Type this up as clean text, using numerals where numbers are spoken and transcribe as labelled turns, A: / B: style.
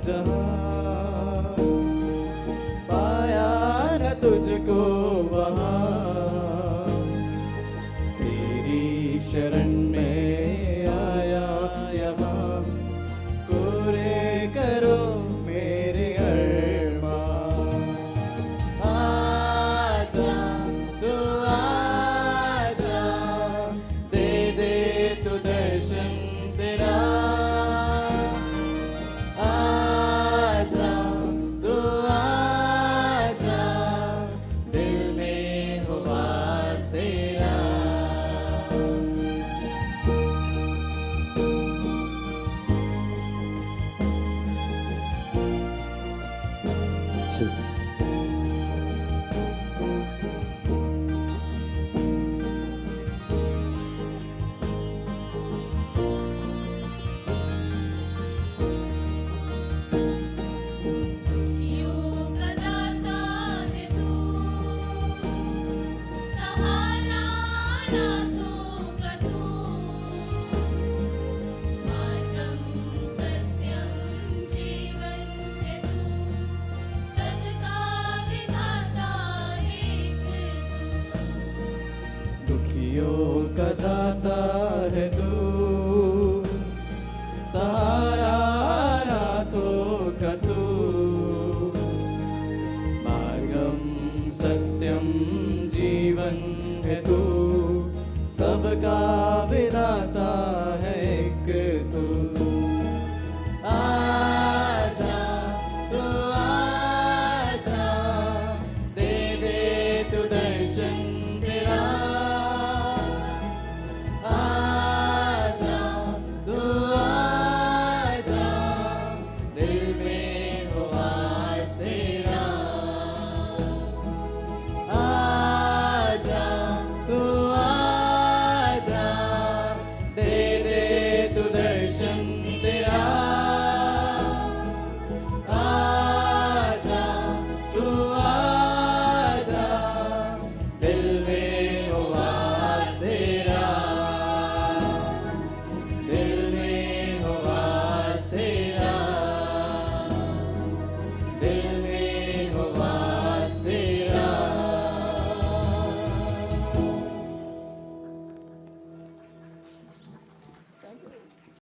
A: जहाँ पाया न तुझको वहाँ, तेरी शरण में आया यहाँ, पूरे करो मेरे अरमान। आजा तू आजा, दे दे तू दर्शन तेरा। आजा तू आजा, दिल में हो वास तेरा। दुखियों का दाता है तू, सहारा अनाथों का तू। मार्गम सत्यम जीवन है तू, सबका विधाता है एक तू। आजा तू आजा, दे दे तू दर्शन तेरा। आजा तू आजा, दिल में हो वास तेरा। आजा तू आजा, दे दे तू दर्शन तेरा। आजा तू आजा, दिल में हो वास तेरा। दिल में हो वास तेरा। दिल